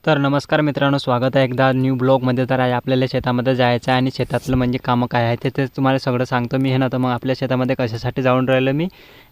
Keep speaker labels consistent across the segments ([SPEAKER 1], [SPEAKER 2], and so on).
[SPEAKER 1] तर नमस्कार मित्रांनो, स्वागत आहे एकदा न्यू ब्लॉगमध्ये। तर आहे आपल्याला शेतामध्ये जायचं आहे आणि शेतातलं म्हणजे कामं काय आहे ते तुम्हाला सगळं सांगतो मी, हे ना। तर मग आपल्या शेतामध्ये कशासाठी जाऊन राहिलो मी,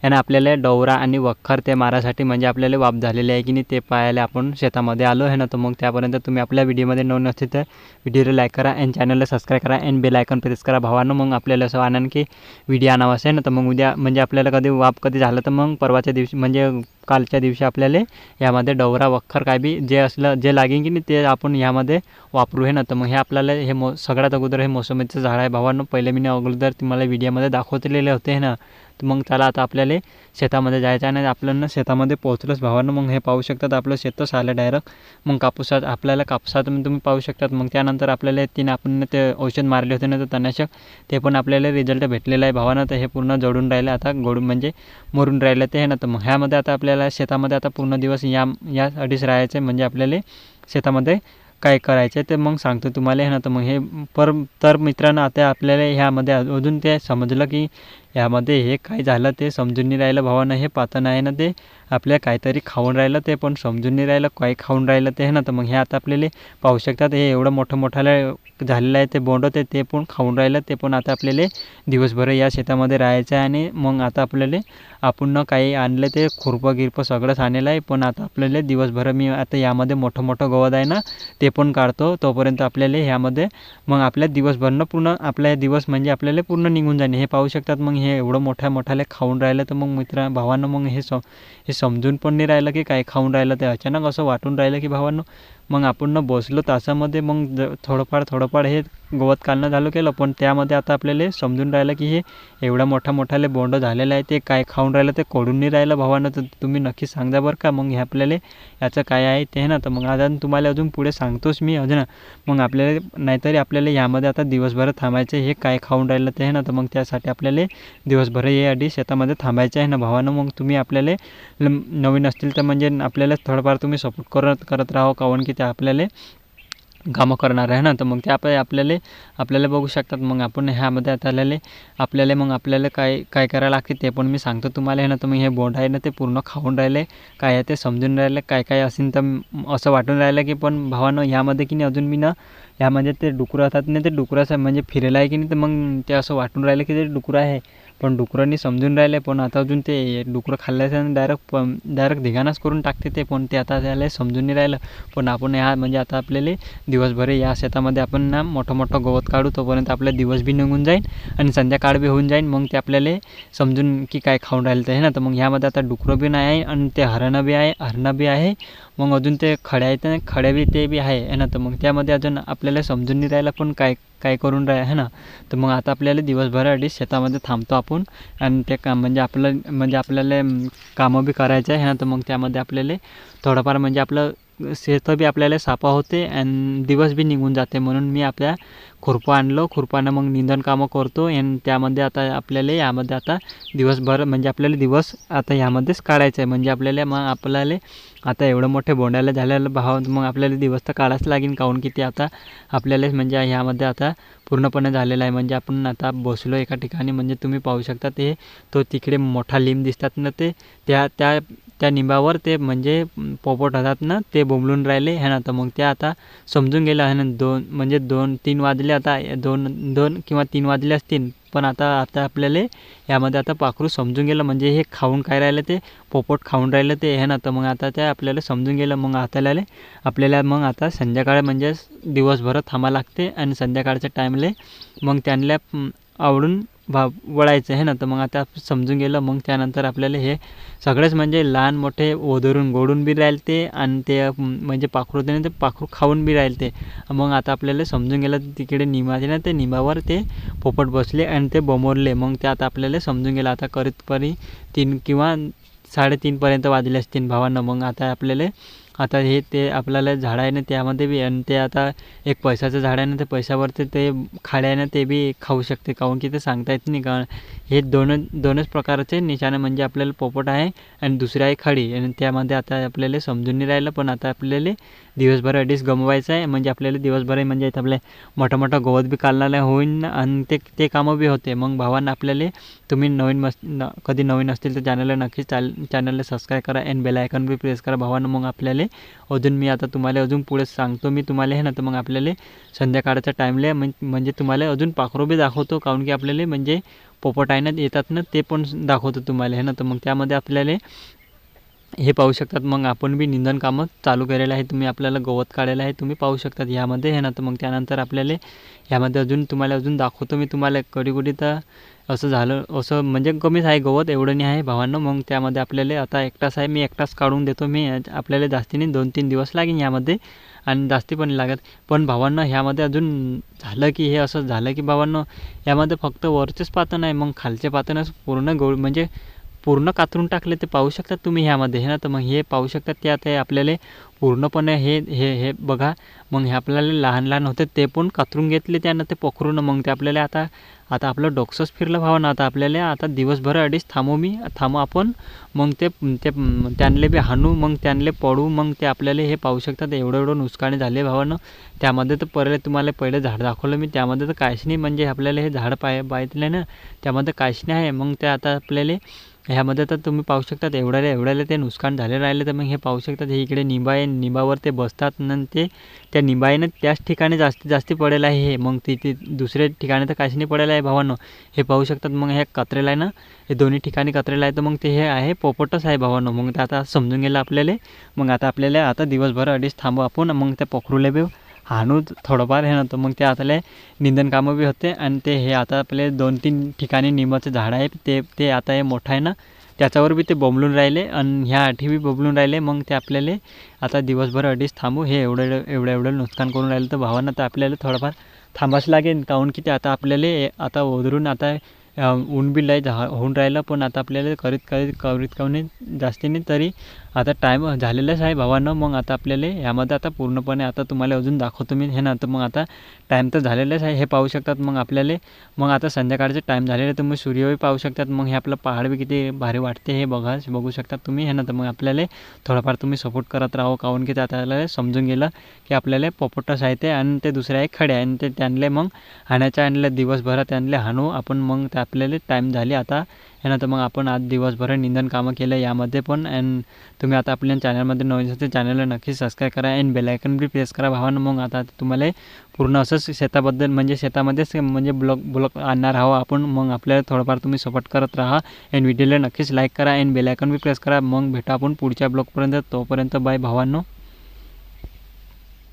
[SPEAKER 1] हे ना। आपल्याला डवरा आणि वखर ते मारासाठी म्हणजे आपल्याला वाप झालेली आहे की नाही ते पाहायला आपण शेतामध्ये आलो, हे ना। तर मग त्यापर्यंत तुम्ही आपल्या व्हिडिओमध्ये नवीन असेल तर व्हिडिओला लाईक करा आणि चॅनलला सबस्क्राईब करा आणि बेल आयकॉन प्रेस करा भावांनो। मग आपल्याला असं आनंद की व्हिडिओ आणावं आहे ना। तर मग उद्या म्हणजे आपल्याला कधी वाप कधी झालं तर मग परवाच्या दिवशी म्हणजे कालच्या दिवशी आपल्याला यामध्ये डवरा वखर काय बी जे असलं जे लागेल की नाही ते आपण यामध्ये वापरू, हे ना। तर मग हे आपल्याला हे सगळ्यात अगोदर हे मोसंबीचं झाड आहे भावांनो। पहिले मी अगोदर तुम्हाला व्हिडिओमध्ये दाखवलेले होते, हे ना। तर मग त्याला आता आपल्याला शेतामध्ये जायचं आहे आणि आपल्याला शेतामध्ये पोहोचलोच भावांनो। मग हे पाहू शकतात आपलं शेतच आलं डायरेक्ट। मग कापूसात आपल्याला तुम्ही पाहू शकतात। मग त्यानंतर आपल्याला आपण ते औषध मारले होते ना तर तणनाशक, ते पण आपल्याला रिझल्ट भेटलेला आहे भावांनो। तर हे पूर्ण जळून राहिलं आता, गोडून म्हणजे मरून राहिलं ते, हे ना। तर मग ह्यामध्ये आता आपल्याला शेतामध्ये आता पूर्ण दिवस या अडीच राहायचं आहे, म्हणजे आपल्याला शेतामध्ये काय करायचं आहे ते मग सांगतो तुम्हाला, हे ना। तर मग हे तर मित्रांनो आता आपल्याला ह्यामध्ये अजून ते समजलं की यामध्ये हे काय झालं ते समजून नाही राहिलं भावानं। हे पातन आहे ना ते आपल्या काहीतरी खाऊन राहिलं, ते पण समजून नाही राहिलं काय खाऊन राहिलं ते, हे ना। तर मग हे आता आपल्याला पाहू शकतात हे एवढं मोठ्याला झालेलं आहे ते बोंड, ते पण खाऊन राहिलं। ते पण आता आपल्याला दिवसभर या शेतामध्ये राहायचं आहे आणि मग आता आपल्याला आपण काही आणलं ते खुरपं सगळंच आणलं आहे, पण आता आपल्याला दिवसभर मी आता यामध्ये मोठं गवत आहे ना ते पण काढतो, तोपर्यंत आपल्याला ह्यामध्ये मग आपल्या दिवसभरनं पूर्ण आपल्या दिवस म्हणजे आपल्याला पूर्ण निघून जाणे। हे पाहू शकतात मग हे एवढं मोठ्याला खाऊन राहिलं। तर मग भावांनो मग हे समजून पण नाही राहिलं की काय खाऊन राहिलं ते, अचानक असं वाटून राहिलं की भावांनो मग आपण बसलो तासामध्ये, मग थोडंफार हे गवत काढणं चालू केलं, पण त्यामध्ये आता आपल्याला समजून राहिलं की हे एवढा मोठाले बोंड झालेलं आहे, ते काय खाऊन राहिलं ते कोडून नाही राहिलं भावांनो। तर तुम्ही नक्की सांगा बरं का मग हे आपल्याला याचं काय आहे ते, ना। तर मग आता तुम्हाला अजून पुढे सांगतोच मी अजून, मग आपल्याला नाहीतरी आपल्याला यामध्ये आता दिवसभर थांबायचं, हे काय खाऊन राहिलं ते, ना। तर मग त्यासाठी आपल्याला दिवसभर हे आधी शेतामध्ये थांबायचं आहे ना भावांनो। मग तुम्ही आपल्याला नवीन असतील तर म्हणजे आपल्याला थोडंफार तुम्ही सपोर्ट करत राहा, काऊन की ते आपल्याला कामं करणार आहे ना। तर मग ते आपल्याला बघू शकतात। मग आपण ह्यामध्ये आता आपल्याला काय करायला लागते ते पण मी सांगतो तुम्हाला, हे ना। तर मग हे बोंड आहे ना ते पूर्ण खाऊन राहिले, काय आहे ते समजून राहिले, काय असेल तर असं वाटून राहिलं की पण भावानं ह्यामध्ये की नाही अजून मी ना ह्यामध्ये ते डुकरं असतात ना, ते डुकराचं म्हणजे फिरायला आहे की नाही, तर मग ते असं वाटून राहिलं की ते डुकरं आहे, पण डुकरांनी समजून राहिले, पण आता अजून ते डुकरं खाल्ल्याचं डायरेक्ट धिगाणाच करून टाकते ते, पण ते आता त्याला समजून नाही राहिलं। पण आपण म्हणजे आता आपल्याला दिवसभर या शेतामध्ये आपण ना मोठं गवत काढू, तोपर्यंत आपला दिवस बी निघून जाईल आणि संध्याकाळ बी होऊन जाईल। मग ते आपल्याला समजून की काय खाऊन राहिलं ते, हे ना। तर मग ह्यामध्ये आता डुकरं बी नाही आहे आणि ते हरणं बी आहे, मग अजून ते खड्या बी ते बी आहे, हे ना। तर मग त्यामध्ये अजून आपल्याला समजून नाही राहिलं पण काय करून राहिलं, हे ना। तर मग आता आपल्याला दिवसभर अडीच शेतामध्ये थांबतो आपण आणि ते काम म्हणजे आपल्याला कामं बी करायचं आहे, हे ना। तर मग त्यामध्ये आपल्याला थोडंफार म्हणजे आपलं शेतं बी आपल्याला साफा होते आणि दिवस बी निघून जाते, म्हणून मी आपल्या खुरपानं मग निंदण कामं करतो आणि त्यामध्ये आता आपल्याला यामध्ये आता दिवसभर म्हणजे आपल्याला दिवस आता यामध्येच काढायचं आहे, म्हणजे आपल्याला आता एवढं मोठे बोंडाला झालेलं भाव, मग आपल्याला दिवस तर काढाच लागेल, काऊन की ते आता आपल्याला म्हणजे ह्यामध्ये आता पूर्णपणे झालेलं आहे। म्हणजे आपण आता बसलो एका ठिकाणी, म्हणजे तुम्ही पाहू शकता तो तिकडे मोठा लिंब दिसतात ना, ते त्या निंबावर ते म्हणजे पोपट होतात ना ते बोंबलून राहिले, हे ना। तर मग ते आता समजून गेलं आहे ना, 2-3 वाजले आता, 2 किंवा 3 वाजले असतील, पण आता आपल्याला यामध्ये आता पाखरू समजून गेलं, म्हणजे हे खाऊन काय राहिलं ते पोपट खाऊन राहिलं ते, हे ना। तर मग आता ते आपल्याला समजून गेलं, मग आपल्याला मग आता संध्याकाळ म्हणजे दिवसभर थांबा लागते आणि संध्याकाळच्या टाईमला मग त्यांना आवडून वळायचं, हे ना। तर मग आता समजून गेलं, मग त्यानंतर आपल्याला हे सगळेच म्हणजे लहान मोठे गोडून बी राहिले आणि ते म्हणजे पाखरू ते पाखरू खाऊन बी राहिले ते। मग आता आपल्याला समजून गेलं तिकडे निंबाचे ना ते निंबावर ते पोपट बसले आणि ते बोंबलले, मग ते आता आपल्याला समजून गेलं आता करीत 3 किंवा 3:30 वाजले असतील भावांना। मग आता आपल्याला आता ते आपल्याला झाड आहे ना त्यामध्ये बी, आणि ते आता एक पैशाचं झाड आहे ना, ते पैशावरती ते खाडे आहे ना ते बी खाऊ शकते, काऊन की ते सांगता येत नाही का, हे दोनच प्रकारचे निशाणे, म्हणजे आपल्याला पोपट आहे आणि दुसरी आहे खाडी, आणि त्यामध्ये आता आपल्याला समजून नाही राहिलं, पण आता आपल्याला दिवसभर अडीच गमवायचं आहे, म्हणजे आपल्याला दिवसभर म्हणजे इथं आपले मोठं गवत बी काढलेलं होईन आणि ते कामं बी होते. मग भावांना आपल्याला तुम्ही कधी नवीन असतील तर चॅनलला नक्कीच चॅनलला सबस्क्राईब करा आणि बेल आयकॉन बी प्रेस करा भावांना. मग आपल्याला अजून मी आता तुम्हाला अजून पुढे सांगतो मी तुम्हाला हे ना. तर मग आपल्याला संध्याकाळच्या टाईमला म्हणजे तुम्हाला अजून पाखरू बी दाखवतो, काऊन की आपल्याला म्हणजे पोपट आहे ना येतात ना, ते पण दाखवतो तुम्हाला हे ना. तर मग त्यामध्ये आपल्याला हे पाहू शकतात. मग आपण बी निंदन कामं चालू केलेलं आहे. तुम्ही आपल्याला गवत काढलेलं आहे तुम्ही पाहू शकतात यामध्ये हे ना. तर मग त्यानंतर आपल्याला यामध्ये अजून तुम्हाला दाखवतो मी तुम्हाला कधी तर असं झालं, असं म्हणजे कमीच आहे गवत, एवढं नाही आहे भावांनो. मग त्यामध्ये आपल्याला आता एकटाच आहे, मी एकटाच काढून देतो मी. आपल्याला जास्ती नाही 2-3 दिवस लागेल यामध्ये आणि जास्ती पण लागत. पण भावांनो ह्यामध्ये अजून झालं की हे असं झालं की भावांनो यामध्ये फक्त वरचेच पातं नाही, मग खालचे पातं पूर्ण म्हणजे पूर्ण कातरून टाकले ते पाहू शकतात तुम्ही ह्यामध्ये हे ना. तर मग हे पाहू शकतात ते आता आपल्याला पूर्णपणे हे हे हे बघा. मग हे आपल्याला लहान होते ते पण कातरून घेतले त्यानं ते पकडून. मग ते आपल्याला आता आपलं डोकंच फिरलं भावना. आता आपल्याला आता दिवसभर अडीच थांबू आपण. मग ते त्यांना बी हाणू, मग त्यांना पडू. मग ते आपल्याला हे पाहू शकतात एवढं नुकसान झाले भावानं. त्यामध्ये तर तुम्हाला झाड दाखवलं मी, त्यामध्ये तर काहीच नाही, म्हणजे आपल्याला हे झाड पाहिजे ना त्यामध्ये काहीच नाही आहे. मग ते आता आपल्याला ह्यामध्ये तर तुम्ही पाहू शकतात एवढ्याला ते नुकसान झाले राहिले. तर मग हे पाहू शकतात हे इकडे निंबावर ते बसतात आणि ते त्या निंबाईनं त्याच ठिकाणी जास्ती पडेल आहे हे. मग तिथे दुसऱ्या ठिकाणी तर काहीच नाही पडेल आहे भावांनो, हे पाहू शकतात. मग हे कचरेला आहे ना, हे दोन्ही ठिकाणी कचरेला आहे. तर मग ते हे आहे पोपटच आहे भावांनो. मग ते आता समजून गेलं आपल्याला. मग आपल्याला आता दिवसभर अडीच थांबू आपण. मग त्या पोखरूला बी हाणू थोडंफार हे नव्हतं. मग ते आता निंदन कामं बी होते आणि ते हे आता आपले 2-3 ठिकाणी निंबाचं झाड आहे ते आता हे मोठं आहे ना, त्याच्यावर बी ते बोंबलून राहिले आणि ह्या आठी बी बोंबलून राहिले. मग ते आपल्याला आता दिवसभर अडीच थांबू, हे एवढं नुकसान करून राहिलं. तर भावांना तर आपल्याला थोडंफार थांबाच लागेल, काऊन की ते आता आपल्याला आता ओढरून आता ऊन बी लय होऊन राहिलं. पण आता आपल्याला करीत जास्ती नाही तरी आता टाईम झालेलाच आहे भावांनो. मग आता आपल्याला यामध्ये आता पूर्णपणे आता तुम्हाला अजून दाखवतो मी हे ना. तर मग आता टाईम तर झालेलाच आहे, हे पाहू शकतात. मग आपल्याला मग आता संध्याकाळचे टाईम झालेले, तर मग सूर्यही पाहू शकतात. मग हे आपलं पहाड बी किती भारी वाटते हे बघू शकतात तुम्ही हे ना. तर मग आपल्याला थोडाफार तुम्ही सपोर्ट करत राहा, काऊन की त्याला समजून गेलं की आपल्याला पोपटच आहे ते आणि ते दुसरे आहे खडे आहे आणि ते त्यांना मग आणलं दिवसभरात त्यांना हाणू आपण. मग ते आपल्याला टाईम झाली आता हे ना. तर मग आपण आज दिवसभर निंदन कामं केलं यामध्ये पण. अँड तुम्ही आता आपल्या चॅनलमध्ये नवीन असेल तर चॅनलला नक्की सबस्क्राईब करा आणि बेल आयकॉन बी प्रेस करा भावांनो. मग आता तुम्हाला पूर्ण असंच शेताबद्दल म्हणजे शेतामध्येच म्हणजे ब्लॉग आणणार आहोत आपण. मग आपल्याला थोडंफार तुम्ही सपोर्ट करत राहा आणि व्हिडिओला नक्कीच लाईक करा आणि बेल आयकॉन बी प्रेस करा. मग भेटा आपण पुढच्या ब्लॉगपर्यंत. तोपर्यंत बाय भावांनो.